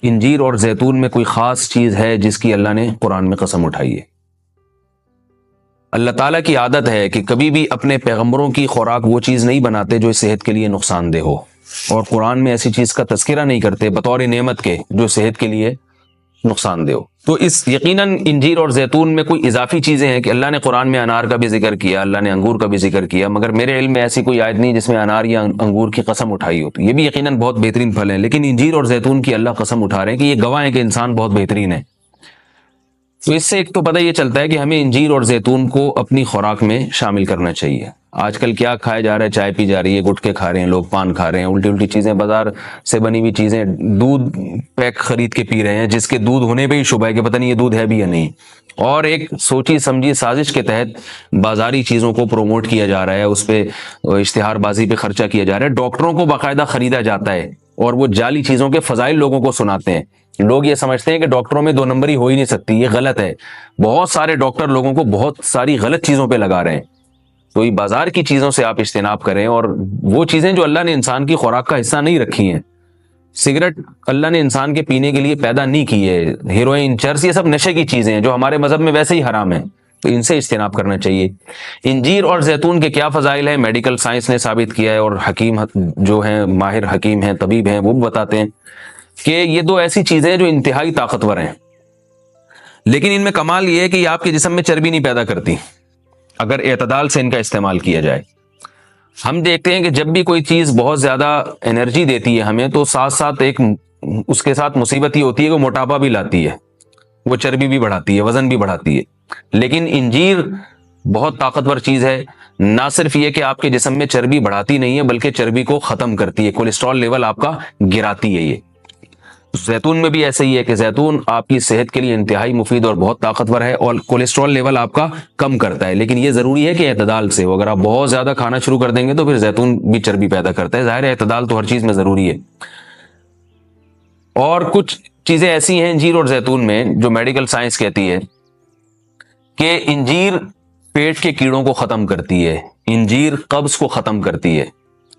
انجیر اور زیتون میں کوئی خاص چیز ہے جس کی اللہ نے قرآن میں قسم اٹھائی ہے؟ اللہ تعالیٰ کی عادت ہے کہ کبھی بھی اپنے پیغمبروں کی خوراک وہ چیز نہیں بناتے جو صحت کے لیے نقصان دہ ہو، اور قرآن میں ایسی چیز کا تذکرہ نہیں کرتے بطور نعمت کے جو صحت کے لیے نقصان دہ ہو۔ تو اس یقیناً انجیر اور زیتون میں کوئی اضافی چیزیں ہیں کہ اللہ نے قرآن میں انار کا بھی ذکر کیا، اللہ نے انگور کا بھی ذکر کیا، مگر میرے علم میں ایسی کوئی آیت نہیں جس میں انار یا انگور کی قسم اٹھائی ہو۔ تو یہ بھی یقیناً بہت بہترین پھل ہیں، لیکن انجیر اور زیتون کی اللہ قسم اٹھا رہے ہیں کہ یہ گواہ ہے کہ انسان بہت بہترین ہے۔ تو اس سے ایک تو پتہ یہ چلتا ہے کہ ہمیں انجیر اور زیتون کو اپنی خوراک میں شامل کرنا چاہیے۔ آج کل کیا کھایا جا رہا ہے؟ چائے پی جا رہی ہے، گٹکے کھا رہے ہیں لوگ، پان کھا رہے ہیں، الٹی الٹی چیزیں، بازار سے بنی ہوئی چیزیں، دودھ پیک خرید کے پی رہے ہیں جس کے دودھ ہونے پہ ہی شبہ ہے کہ پتہ نہیں یہ دودھ ہے بھی یا نہیں، اور ایک سوچی سمجھی سازش کے تحت بازاری چیزوں کو پروموٹ کیا جا رہا ہے، اس پہ اشتہار بازی پہ خرچہ کیا جا رہا ہے، ڈاکٹروں کو باقاعدہ خریدا جاتا ہے اور وہ جعلی چیزوں کے فضائل لوگوں کو سناتے ہیں۔ لوگ یہ سمجھتے ہیں کہ ڈاکٹروں میں دو نمبری ہو ہی نہیں سکتی، یہ غلط ہے۔ بہت سارے ڈاکٹر لوگوں کو بہت ساری غلط چیزوں پہ لگا رہے ہیں۔ تو یہ بازار کی چیزوں سے آپ اجتناب کریں، اور وہ چیزیں جو اللہ نے انسان کی خوراک کا حصہ نہیں رکھی ہیں، سگریٹ اللہ نے انسان کے پینے کے لیے پیدا نہیں کی ہے، ہیروئن، چرس، یہ سب نشے کی چیزیں ہیں جو ہمارے مذہب میں ویسے ہی حرام ہیں، تو ان سے اجتناب کرنا چاہیے۔ انجیر اور زیتون کے کیا فضائل ہیں؟ میڈیکل سائنس نے ثابت کیا ہے، اور حکیم جو ہیں، ماہر حکیم ہیں، طبیب ہیں، وہ بھی بتاتے ہیں کہ یہ دو ایسی چیزیں ہیں جو انتہائی طاقتور ہیں، لیکن ان میں کمال یہ ہے کہ یہ آپ کے جسم میں چربی نہیں پیدا کرتی اگر اعتدال سے ان کا استعمال کیا جائے۔ ہم دیکھتے ہیں کہ جب بھی کوئی چیز بہت زیادہ انرجی دیتی ہے ہمیں، تو ساتھ ساتھ ایک اس کے ساتھ مصیبت یہ ہوتی ہے کہ وہ موٹاپا بھی لاتی ہے، وہ چربی بھی بڑھاتی ہے، وزن بھی بڑھاتی ہے۔ لیکن انجیر بہت طاقتور چیز ہے، نہ صرف یہ کہ آپ کے جسم میں چربی بڑھاتی نہیں ہے بلکہ چربی کو ختم کرتی ہے، کولیسٹرول لیول آپ کا گراتی ہے۔ یہ زیتون میں بھی ایسے ہی ہے کہ زیتون آپ کی صحت کے لیے انتہائی مفید اور بہت طاقتور ہے، اور کولیسٹرول لیول آپ کا کم کرتا ہے، لیکن یہ ضروری ہے کہ اعتدال سے ہو۔ اگر آپ بہت زیادہ کھانا شروع کر دیں گے تو پھر زیتون بھی چربی پیدا کرتا ہے، ظاہر ہے اعتدال تو ہر چیز میں ضروری ہے۔ اور کچھ چیزیں ایسی ہیں انجیر اور زیتون میں جو میڈیکل سائنس کہتی ہے کہ انجیر پیٹ کے کیڑوں کو ختم کرتی ہے، انجیر قبض کو ختم کرتی ہے،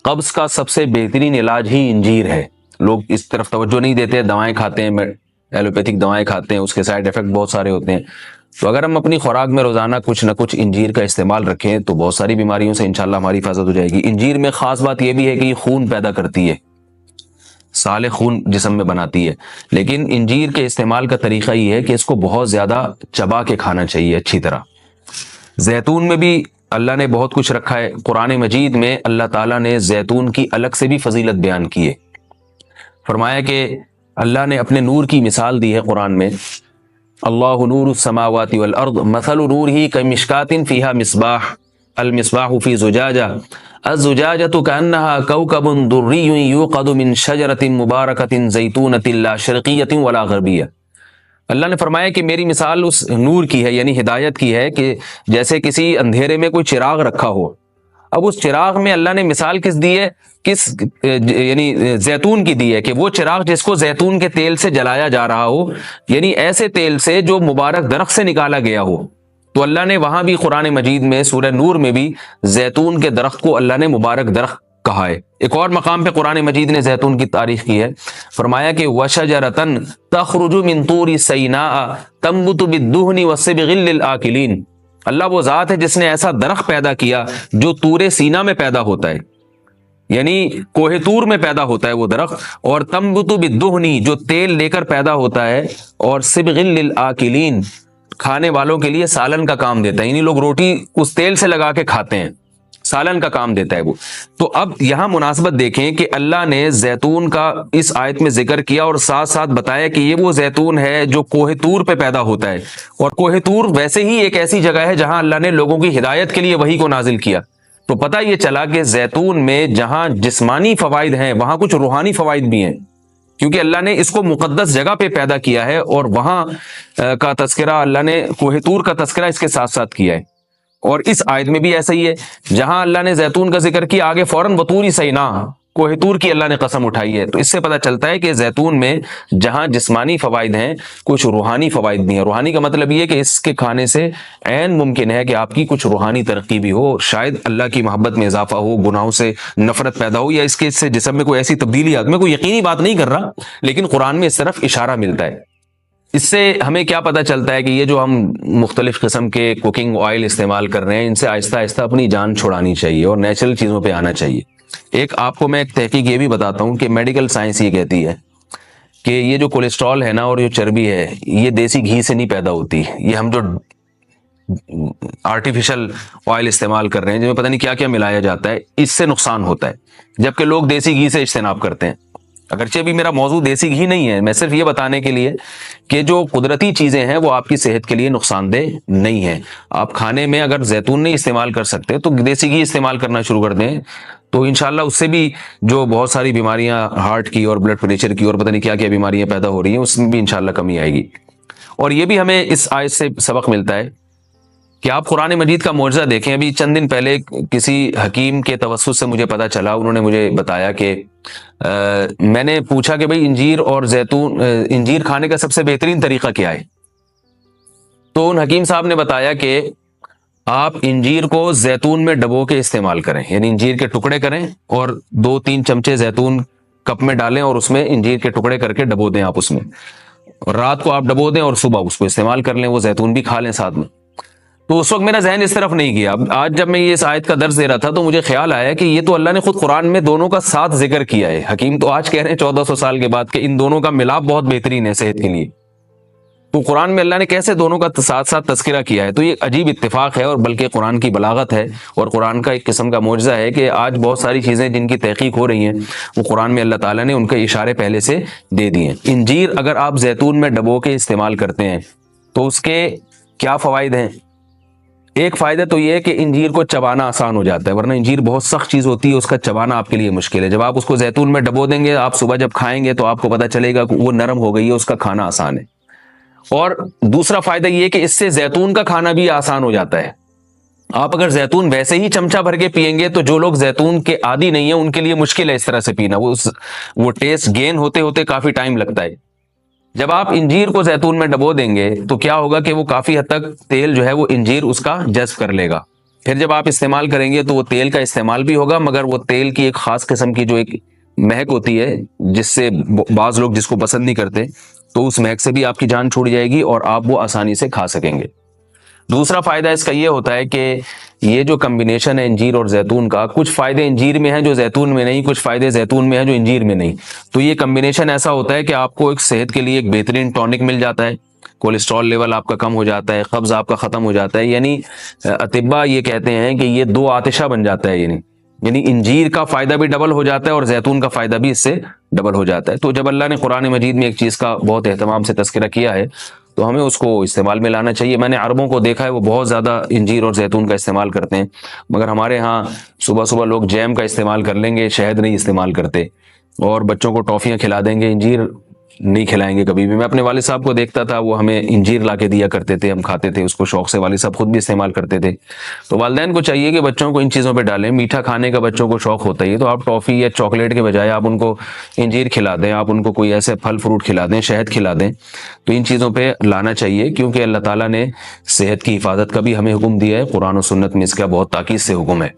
قبض کا سب سے بہترین علاج ہی انجیر ہے۔ لوگ اس طرف توجہ نہیں دیتے، دوائیں کھاتے ہیں، ایلوپیتھک دوائیں کھاتے ہیں، اس کے سائیڈ ایفیکٹ بہت سارے ہوتے ہیں۔ تو اگر ہم اپنی خوراک میں روزانہ کچھ نہ کچھ انجیر کا استعمال رکھیں تو بہت ساری بیماریوں سے انشاءاللہ ہماری حفاظت ہو جائے گی۔ انجیر میں خاص بات یہ بھی ہے کہ یہ خون پیدا کرتی ہے، سالے خون جسم میں بناتی ہے، لیکن انجیر کے استعمال کا طریقہ یہ ہے کہ اس کو بہت زیادہ چبا کے کھانا چاہیے اچھی طرح۔ زیتون میں بھی اللہ نے بہت کچھ رکھا ہے، قرآن مجید میں اللہ تعالیٰ نے زیتون کی الگ سے بھی فضیلت بیان کی ہے۔ فرمایا کہ اللہ نے اپنے نور کی مثال دی ہے قرآن میں، اللہ نور السماوات والارض مثل نورہ کمشکاۃ فیہا مصباح المصباح فی زجاجہ الزجاجۃ کأنہا کوکب دری یوقد من شجرۃ مبارکۃ زیتونۃ لا شرقیۃ ولا غربیہ۔ اللہ نے فرمایا کہ میری مثال اس نور کی ہے، یعنی ہدایت کی ہے، کہ جیسے کسی اندھیرے میں کوئی چراغ رکھا ہو۔ اب اس چراغ میں اللہ نے مثال کس دی ہے؟ یعنی زیتون کی دی ہے، کہ وہ چراغ جس کو زیتون کے تیل سے جلایا جا رہا ہو، یعنی ایسے تیل سے جو مبارک درخت سے نکالا گیا ہو۔ تو اللہ نے وہاں بھی قرآن مجید میں سورہ نور میں بھی زیتون کے درخت کو اللہ نے مبارک درخت کہا ہے۔ ایک اور مقام پہ قرآن مجید نے زیتون کی تعریف کی ہے، فرمایا کہ وَشَجَرَةً تَخْرُجُ مِن طُورِ سَيْنَاءَ تَنبُتُ بِالدُّهْنِ وَالصِّبْغِ لِلْآكِلِينَ۔ اللہ وہ ذات ہے جس نے ایسا درخت پیدا کیا جو طور سینا میں پیدا ہوتا ہے، یعنی کوہ طور میں پیدا ہوتا ہے وہ درخت، اور تنبت بالدہن جو تیل لے کر پیدا ہوتا ہے، اور صبغ للآکلین کھانے والوں کے لیے سالن کا کام دیتا ہے، یعنی لوگ روٹی اس تیل سے لگا کے کھاتے ہیں، سالن کا کام دیتا ہے وہ۔ تو اب یہاں مناسبت دیکھیں کہ اللہ نے زیتون کا اس آیت میں ذکر کیا اور ساتھ ساتھ بتایا کہ یہ وہ زیتون ہے جو کوہ طور پہ پیدا ہوتا ہے، اور کوہ طور ویسے ہی ایک ایسی جگہ ہے جہاں اللہ نے لوگوں کی ہدایت کے لیے وحی کو نازل کیا۔ تو پتہ یہ چلا کہ زیتون میں جہاں جسمانی فوائد ہیں وہاں کچھ روحانی فوائد بھی ہیں، کیونکہ اللہ نے اس کو مقدس جگہ پہ پیدا کیا ہے، اور وہاں کا تذکرہ اللہ نے کوہ طور کا تذکرہ اس کے ساتھ ساتھ کیا ہے۔ اور اس آیت میں بھی ایسا ہی ہے، جہاں اللہ نے زیتون کا ذکر کیا آگے فوراً وطور سینا، کوہتور کی اللہ نے قسم اٹھائی ہے۔ تو اس سے پتہ چلتا ہے کہ زیتون میں جہاں جسمانی فوائد ہیں، کچھ روحانی فوائد بھی ہیں۔ روحانی کا مطلب یہ ہے کہ اس کے کھانے سے عین ممکن ہے کہ آپ کی کچھ روحانی ترقی بھی ہو، شاید اللہ کی محبت میں اضافہ ہو، گناہوں سے نفرت پیدا ہو، یا اس کے سے جسم میں کوئی ایسی تبدیلی آ۔ میں کوئی یقینی بات نہیں کر رہا، لیکن قرآن میں اس طرف اشارہ ملتا ہے۔ اس سے ہمیں کیا پتہ چلتا ہے کہ یہ جو ہم مختلف قسم کے کوکنگ آئل استعمال کر رہے ہیں، ان سے آہستہ آہستہ اپنی جان چھڑانی چاہیے اور نیچرل چیزوں پہ آنا چاہیے۔ ایک آپ کو میں ایک تحقیق یہ بھی بتاتا ہوں کہ میڈیکل سائنس یہ کہتی ہے کہ یہ جو کولیسٹرول ہے نا اور جو چربی ہے، یہ دیسی گھی سے نہیں پیدا ہوتی۔ یہ ہم جو آرٹیفیشل آئل استعمال کر رہے ہیں، جن میں پتہ نہیں کیا کیا ملایا جاتا ہے، اس سے نقصان ہوتا ہے، جبکہ لوگ دیسی گھی سے اجتناب کرتے ہیں۔ اگرچہ بھی میرا موضوع دیسی گھی نہیں ہے، میں صرف یہ بتانے کے لیے کہ جو قدرتی چیزیں ہیں وہ آپ کی صحت کے لیے نقصان دہ نہیں ہیں۔ آپ کھانے میں اگر زیتون نہیں استعمال کر سکتے تو دیسی گھی استعمال کرنا شروع کر دیں، تو انشاءاللہ اس سے بھی جو بہت ساری بیماریاں ہارٹ کی اور بلڈ پریشر کی اور پتہ نہیں کیا کیا بیماریاں پیدا ہو رہی ہیں، اس میں بھی انشاءاللہ کمی آئے گی۔ اور یہ بھی ہمیں اس آیت سے سبق ملتا ہے کہ آپ قرآن مجید کا معجزہ دیکھیں۔ ابھی چند دن پہلے کسی حکیم کے توسط سے مجھے پتا چلا، انہوں نے مجھے بتایا کہ میں نے پوچھا کہ بھئی انجیر اور زیتون، انجیر کھانے کا سب سے بہترین طریقہ کیا ہے؟ تو ان حکیم صاحب نے بتایا کہ آپ انجیر کو زیتون میں ڈبو کے استعمال کریں، یعنی انجیر کے ٹکڑے کریں اور 2-3 چمچے زیتون کپ میں ڈالیں اور اس میں انجیر کے ٹکڑے کر کے ڈبو دیں آپ اس میں، اور رات کو آپ ڈبو دیں اور صبح اس کو استعمال کر لیں، وہ زیتون بھی کھا لیں ساتھ میں۔ تو اس وقت میرا ذہن اس طرف نہیں گیا۔ آج جب میں یہ اس آیت کا درس دے رہا تھا تو مجھے خیال آیا کہ یہ تو اللہ نے خود قرآن میں دونوں کا ساتھ ذکر کیا ہے۔ حکیم تو آج کہہ رہے ہیں 1400 سال کے بعد کہ ان دونوں کا ملاپ بہت بہترین ہے صحت کے لیے، تو قرآن میں اللہ نے کیسے دونوں کا ساتھ ساتھ تذکرہ کیا ہے؟ تو یہ عجیب اتفاق ہے، اور بلکہ قرآن کی بلاغت ہے اور قرآن کا ایک قسم کا معجزہ ہے کہ آج بہت ساری چیزیں جن کی تحقیق ہو رہی ہیں وہ قرآن میں اللہ تعالیٰ نے ان کے اشارے پہلے سے دے دیے ہیں۔ انجیر اگر آپ زیتون میں ڈبو کے استعمال کرتے ہیں تو اس کے کیا فوائد ہیں؟ ایک فائدہ تو یہ ہے کہ انجیر کو چبانا آسان ہو جاتا ہے، ورنہ انجیر بہت سخت چیز ہوتی ہے، اس کا چبانا آپ کے لیے مشکل ہے۔ جب آپ اس کو زیتون میں ڈبو دیں گے، آپ صبح جب کھائیں گے تو آپ کو پتہ چلے گا کہ وہ نرم ہو گئی ہے، اس کا کھانا آسان ہے۔ اور دوسرا فائدہ یہ ہے کہ اس سے زیتون کا کھانا بھی آسان ہو جاتا ہے۔ آپ اگر زیتون ویسے ہی چمچہ بھر کے پئیں گے تو جو لوگ زیتون کے عادی نہیں ہیں ان کے لیے مشکل ہے اس طرح سے پینا، وہ ٹیسٹ گین ہوتے ہوتے کافی ٹائم لگتا ہے۔ جب آپ انجیر کو زیتون میں ڈبو دیں گے تو کیا ہوگا کہ وہ کافی حد تک تیل جو ہے وہ انجیر اس کا جذب کر لے گا، پھر جب آپ استعمال کریں گے تو وہ تیل کا استعمال بھی ہوگا، مگر وہ تیل کی ایک خاص قسم کی جو ایک مہک ہوتی ہے جس سے بعض لوگ جس کو پسند نہیں کرتے، تو اس مہک سے بھی آپ کی جان چھوٹ جائے گی اور آپ وہ آسانی سے کھا سکیں گے۔ دوسرا فائدہ اس کا یہ ہوتا ہے کہ یہ جو کمبینیشن ہے انجیر اور زیتون کا، کچھ فائدے انجیر میں ہیں جو زیتون میں نہیں، کچھ فائدے زیتون میں ہیں جو انجیر میں نہیں، تو یہ کمبینیشن ایسا ہوتا ہے کہ آپ کو ایک صحت کے لیے ایک بہترین ٹونک مل جاتا ہے، کولیسٹرول لیول آپ کا کم ہو جاتا ہے، قبض آپ کا ختم ہو جاتا ہے، یعنی اطباء یہ کہتے ہیں کہ یہ 2 آتشہ بن جاتا ہے، یعنی انجیر کا فائدہ بھی ڈبل ہو جاتا ہے اور زیتون کا فائدہ بھی اس سے ڈبل ہو جاتا ہے۔ تو جب اللہ نے قرآن مجید میں ایک چیز کا بہت اہتمام سے تذکرہ کیا ہے تو ہمیں اس کو استعمال میں لانا چاہیے۔ میں نے عربوں کو دیکھا ہے وہ بہت زیادہ انجیر اور زیتون کا استعمال کرتے ہیں، مگر ہمارے ہاں صبح صبح لوگ جیم کا استعمال کر لیں گے، شہد نہیں استعمال کرتے، اور بچوں کو ٹافیاں کھلا دیں گے، انجیر نہیں کھلائیں گے کبھی بھی۔ میں اپنے والد صاحب کو دیکھتا تھا، وہ ہمیں انجیر لا کے دیا کرتے تھے، ہم کھاتے تھے اس کو شوق سے، والد صاحب خود بھی استعمال کرتے تھے۔ تو والدین کو چاہیے کہ بچوں کو ان چیزوں پہ ڈالیں، میٹھا کھانے کا بچوں کو شوق ہوتا ہے تو آپ ٹافی یا چاکلیٹ کے بجائے آپ ان کو انجیر کھلا دیں، آپ ان کو کوئی ایسے پھل فروٹ کھلا دیں، شہد کھلا دیں، تو ان چیزوں پہ لانا چاہیے، کیونکہ اللہ تعالیٰ نے صحت کی حفاظت کا بھی ہمیں حکم دیا ہے، قرآن و سنت میں اس کا بہت تاکید سے حکم ہے۔